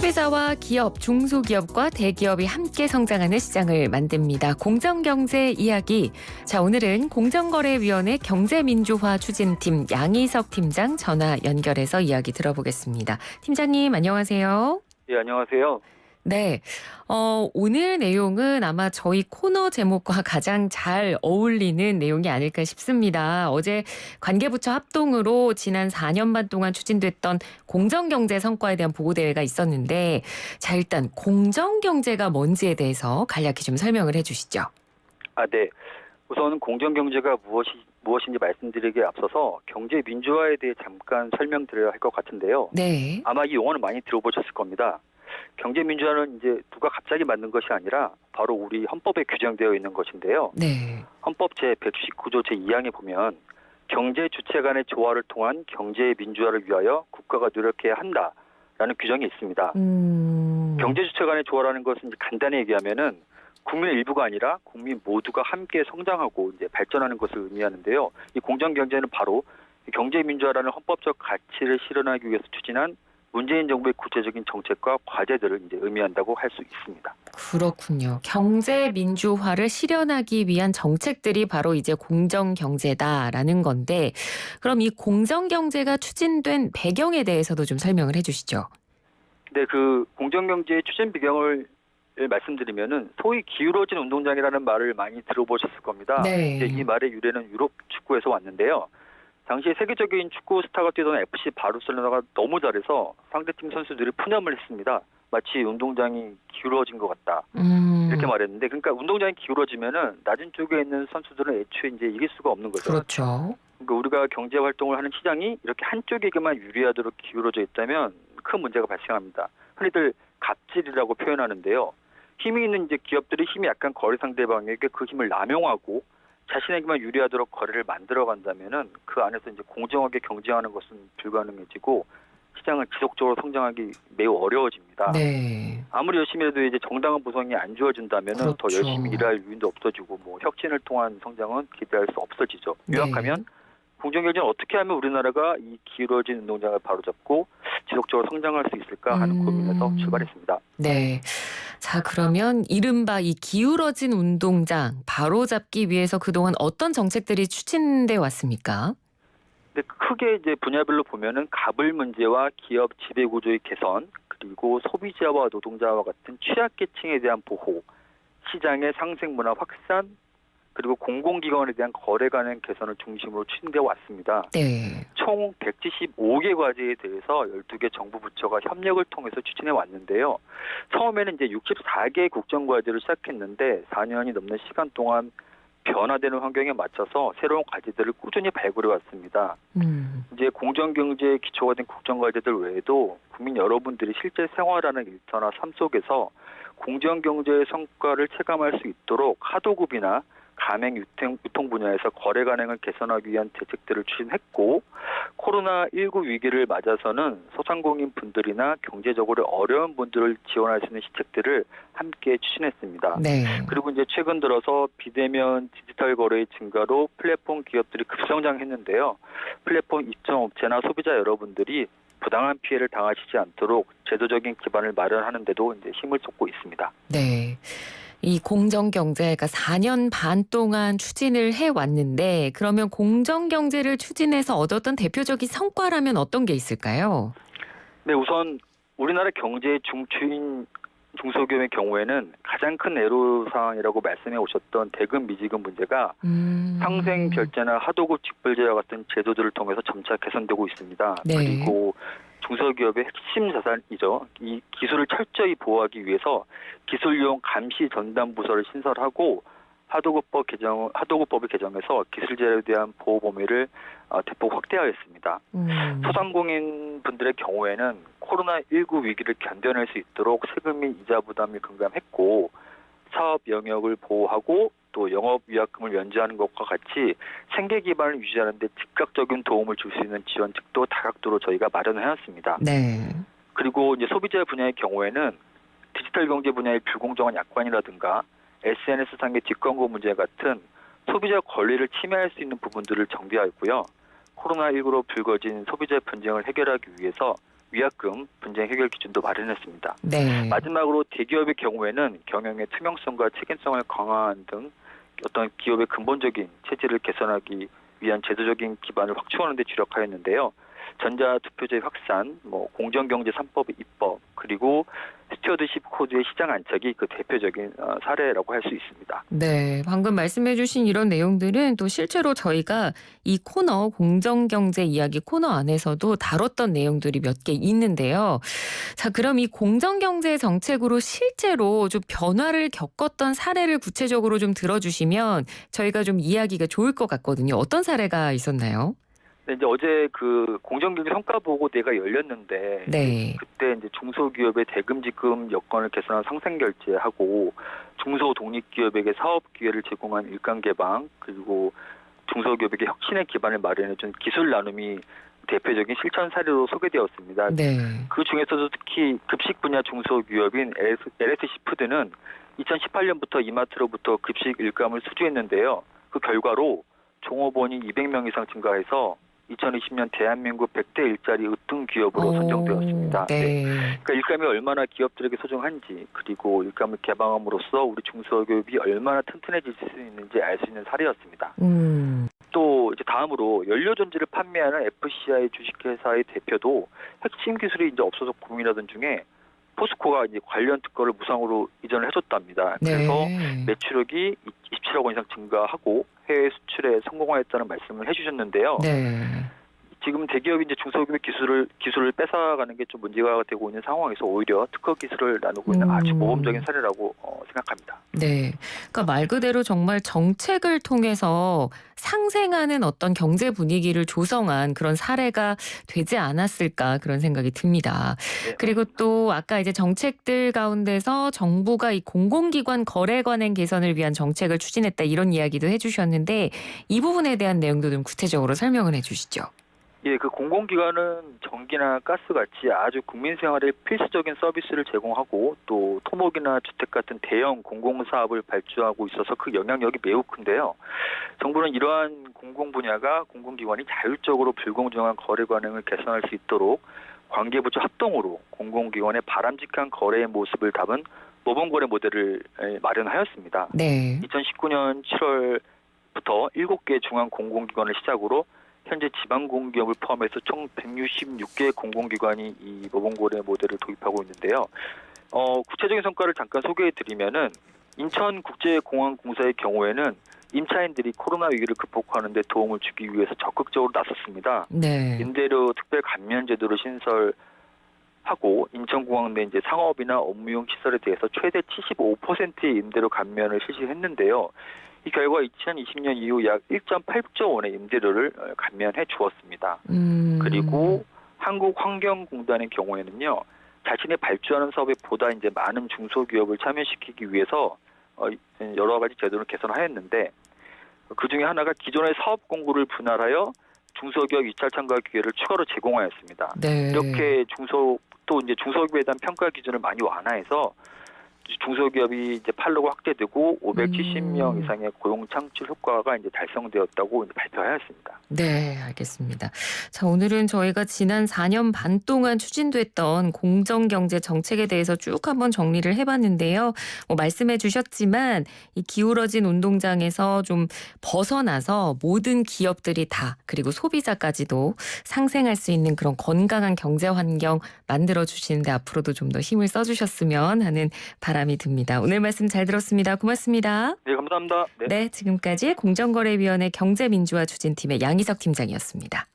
소비자와 기업, 중소기업과 대기업이 함께 성장하는 시장을 만듭니다. 공정경제 이야기. 자, 오늘은 공정거래위원회 경제민주화 추진팀 양희석 팀장 전화 연결해서 이야기 들어보겠습니다. 팀장님 안녕하세요. 예, 안녕하세요. 네, 오늘 내용은 아마 저희 코너 제목과 가장 잘 어울리는 내용이 아닐까 싶습니다. 어제 관계부처 합동으로 지난 4년 반 동안 추진됐던 공정경제 성과에 대한 보고대회가 있었는데, 자, 일단 공정경제가 뭔지에 대해서 간략히 좀 설명을 해주시죠. 네. 우선 공정경제가 무엇인지 말씀드리기에 앞서서 경제 민주화에 대해 잠깐 설명드려야 할 것 같은데요. 네. 아마 이 용어는 많이 들어보셨을 겁니다. 경제 민주화는 이제 누가 갑자기 만든 것이 아니라 바로 우리 헌법에 규정되어 있는 것인데요. 네. 헌법 제119조 제2항에 보면 경제 주체 간의 조화를 통한 경제 민주화를 위하여 국가가 노력해야 한다라는 규정이 있습니다. 경제 주체 간의 조화라는 것은 이제 간단히 얘기하면은 국민의 일부가 아니라 국민 모두가 함께 성장하고 이제 발전하는 것을 의미하는데요. 이 공정 경제는 바로 경제 민주화라는 헌법적 가치를 실현하기 위해서 추진한 문재인 정부의 구체적인 정책과 과제들을 이제 의미한다고 할 수 있습니다. 그렇군요. 경제 민주화를 실현하기 위한 정책들이 바로 이제 공정경제다라는 건데, 그럼 이 공정경제가 추진된 배경에 대해서도 좀 설명을 해주시죠. 네, 그 공정경제의 추진 배경을 말씀드리면은 소위 기울어진 운동장이라는 말을 많이 들어보셨을 겁니다. 네. 이제 이 말의 유래는 유럽 축구에서 왔는데요. 당시 세계적인 축구 스타가 뛰던 FC 바르셀로나가 너무 잘해서 상대팀 선수들이 푸념을 했습니다. 마치 운동장이 기울어진 것 같다. 이렇게 말했는데, 그러니까 운동장이 기울어지면은 낮은 쪽에 있는 선수들은 애초에 이제 이길 수가 없는 거죠. 그렇죠. 그러니까 우리가 경제 활동을 하는 시장이 이렇게 한쪽에게만 유리하도록 기울어져 있다면 큰 문제가 발생합니다. 흔히들 갑질이라고 표현하는데요. 힘이 있는 이제 기업들이 힘이 약간 거래 상대방에게 그 힘을 남용하고 자신에게만 유리하도록 거래를 만들어 간다면은 그 안에서 이제 공정하게 경쟁하는 것은 불가능해지고 시장은 지속적으로 성장하기 매우 어려워집니다. 네. 아무리 열심히 해도 이제 정당한 보상이 안 주어진다면은 그렇죠. 더 열심히 일할 유인도 없어지고 뭐 혁신을 통한 성장은 기대할 수 없어지죠. 요약하면 네. 공정경제는 어떻게 하면 우리나라가 이 기울어진 운동장을 바로잡고 지속적으로 성장할 수 있을까 하는 고민에서 출발했습니다. 네. 자, 그러면 이른바 이 기울어진 운동장 바로잡기 위해서 그동안 어떤 정책들이 추진돼 왔습니까? 근데 크게 이제 분야별로 보면은 가불 문제와 기업 지배 구조의 개선, 그리고 소비자와 노동자와 같은 취약계층에 대한 보호, 시장의 상생 문화 확산, 그리고 공공기관에 대한 거래 관행 개선을 중심으로 추진되어 왔습니다. 네. 총 175개 과제에 대해서 12개 정부 부처가 협력을 통해서 추진해 왔는데요. 처음에는 이제 64개 국정과제를 시작했는데 4년이 넘는 시간 동안 변화되는 환경에 맞춰서 새로운 과제들을 꾸준히 발굴해 왔습니다. 이제 공정경제의 기초가 된 국정과제들 외에도 국민 여러분들이 실제 생활하는 일터나 삶 속에서 공정경제의 성과를 체감할 수 있도록 하도급이나 가맹 유통 분야에서 거래 관행을 개선하기 위한 대책들을 추진했고, 코로나19 위기를 맞아서는 소상공인 분들이나 경제적으로 어려운 분들을 지원할 수 있는 시책들을 함께 추진했습니다. 네. 그리고 이제 최근 들어서 비대면 디지털 거래의 증가로 플랫폼 기업들이 급성장했는데요. 플랫폼 입점업체나 소비자 여러분들이 부당한 피해를 당하시지 않도록 제도적인 기반을 마련하는 데도 이제 힘을 쏟고 있습니다. 네. 이 공정경제가 4년 반 동안 추진을 해왔는데, 그러면 공정경제를 추진해서 얻었던 대표적인 성과라면 어떤 게 있을까요? 네, 우선 우리나라 경제의 중추인 중소기업의 경우에는 가장 큰 애로사항이라고 말씀해 오셨던 대금 미지급 문제가 상생 결제나 하도급 직불제와 같은 제도들을 통해서 점차 개선되고 있습니다. 네. 그리고 중소기업의 핵심 자산이죠. 이 기술을 철저히 보호하기 위해서 기술용 감시 전담 부서를 신설하고 하도급법을 개정해서 기술 재료에 대한 보호 범위를 대폭 확대하였습니다. 소상공인 분들의 경우에는 코로나19 위기를 견뎌낼 수 있도록 세금 및 이자 부담을 금감했고, 사업 영역을 보호하고 또 영업 위약금을 면제하는 것과 같이 생계 기반을 유지하는 데 즉각적인 도움을 줄 수 있는 지원책도 다각도로 저희가 마련해왔습니다. 네. 그리고 이제 소비자 분야의 경우에는 디지털 경제 분야의 불공정한 약관이라든가 SNS상의 뒷광고 문제 같은 소비자 권리를 침해할 수 있는 부분들을 정비하였고요. 코로나19로 불거진 소비자 분쟁을 해결하기 위해서 위약금 분쟁 해결 기준도 마련했습니다. 네. 마지막으로 대기업의 경우에는 경영의 투명성과 책임성을 강화하는 등 어떤 기업의 근본적인 체질을 개선하기 위한 제도적인 기반을 확충하는 데 주력하였는데요. 전자투표제 확산, 공정경제 3법 입법, 그리고 스튜어드십 코드의 시장 안착이 그 대표적인 사례라고 할 수 있습니다. 네, 방금 말씀해 주신 이런 내용들은 또 실제로 저희가 이 코너 공정경제 이야기 코너 안에서도 다뤘던 내용들이 몇 개 있는데요. 자, 그럼 이 공정경제 정책으로 실제로 좀 변화를 겪었던 사례를 구체적으로 좀 들어주시면 저희가 좀 이해하기가 좋을 것 같거든요. 어떤 사례가 있었나요? 네, 이제 어제 그 공정경제 성과보고대가 열렸는데 네. 그때 이제 중소기업의 대금지금 여건을 개선한 상생결제하고 중소독립기업에게 사업 기회를 제공한 일감 개방, 그리고 중소기업에게 혁신의 기반을 마련해준 기술 나눔이 대표적인 실천 사례로 소개되었습니다. 네. 그 중에서도 특히 급식 분야 중소기업인 LSC푸드는 2018년부터 이마트로부터 급식 일감을 수주했는데요. 그 결과로 종업원이 200명 이상 증가해서 2020년 대한민국 100대 1짜리 으뜸 기업으로 선정되었습니다. 네. 그러니까 일감이 얼마나 기업들에게 소중한지, 그리고 일감을 개방함으로써 우리 중소기업이 얼마나 튼튼해질 수 있는지 알 수 있는 사례였습니다. 또 이제 다음으로 연료전지를 판매하는 FCI 주식회사의 대표도 핵심 기술이 이제 없어서 고민하던 중에 포스코가 이제 관련 특허를 무상으로 이전을 해줬답니다. 그래서 네. 매출액이 27억 원 이상 증가하고 해외 수출에 성공하였다는 말씀을 해주셨는데요. 네. 지금 대기업이 이제 중소기업의 기술을 뺏어가는 게 좀 문제가 되고 있는 상황에서 오히려 특허 기술을 나누고 있는 아주 모범적인 사례라고 생각합니다. 네. 그러니까 말 그대로 정말 정책을 통해서 상생하는 어떤 경제 분위기를 조성한 그런 사례가 되지 않았을까 그런 생각이 듭니다. 네. 그리고 또 아까 이제 정책들 가운데서 정부가 이 공공기관 거래관행 개선을 위한 정책을 추진했다 이런 이야기도 해주셨는데 이 부분에 대한 내용도 좀 구체적으로 설명을 해주시죠. 예, 그 공공기관은 전기나 가스 같이 아주 국민 생활에 필수적인 서비스를 제공하고 또 토목이나 주택 같은 대형 공공사업을 발주하고 있어서 그 영향력이 매우 큰데요. 정부는 이러한 공공 분야가 공공기관이 자율적으로 불공정한 거래 관행을 개선할 수 있도록 관계부처 합동으로 공공기관의 바람직한 거래의 모습을 담은 모범거래 모델을 마련하였습니다. 네. 2019년 7월부터 7개 중앙 공공기관을 시작으로 현재 지방공기업을 포함해서 총 166개 공공기관이 이 모범거래 모델을 도입하고 있는데요. 구체적인 성과를 잠깐 소개해드리면은 인천국제공항공사의 경우에는 임차인들이 코로나 위기를 극복하는 데 도움을 주기 위해서 적극적으로 나섰습니다. 네. 임대료 특별 감면 제도를 신설하고 인천공항 내 이제 상업이나 업무용 시설에 대해서 최대 75%의 임대료 감면을 실시했는데요. 이 결과 2020년 이후 약 1.8조 원의 임대료를 감면해 주었습니다. 그리고 한국환경공단의 경우에는요, 자신이 발주하는 사업에 보다 이제 많은 중소기업을 참여시키기 위해서 여러 가지 제도를 개선하였는데 그 중에 하나가 기존의 사업 공고를 분할하여 중소기업 입찰 참가 기회를 추가로 제공하였습니다. 네. 이렇게 또 이제 중소기업에 대한 평가 기준을 많이 완화해서 중소기업이 이제 판로가 확대되고 570명 이상의 고용 창출 효과가 이제 달성되었다고 발표하였습니다. 네, 알겠습니다. 자, 오늘은 저희가 지난 4년 반 동안 추진됐던 공정경제 정책에 대해서 쭉 한번 정리를 해봤는데요. 말씀해 주셨지만 이 기울어진 운동장에서 좀 벗어나서 모든 기업들이 다 그리고 소비자까지도 상생할 수 있는 그런 건강한 경제 환경 만들어 주시는데 앞으로도 좀 더 힘을 써주셨으면 하는 바람이 듭니다. 오늘 말씀 잘 들었습니다. 고맙습니다. 네, 감사합니다. 네, 지금까지 공정거래위원회 경제민주화 추진팀의 양희석 팀장이었습니다.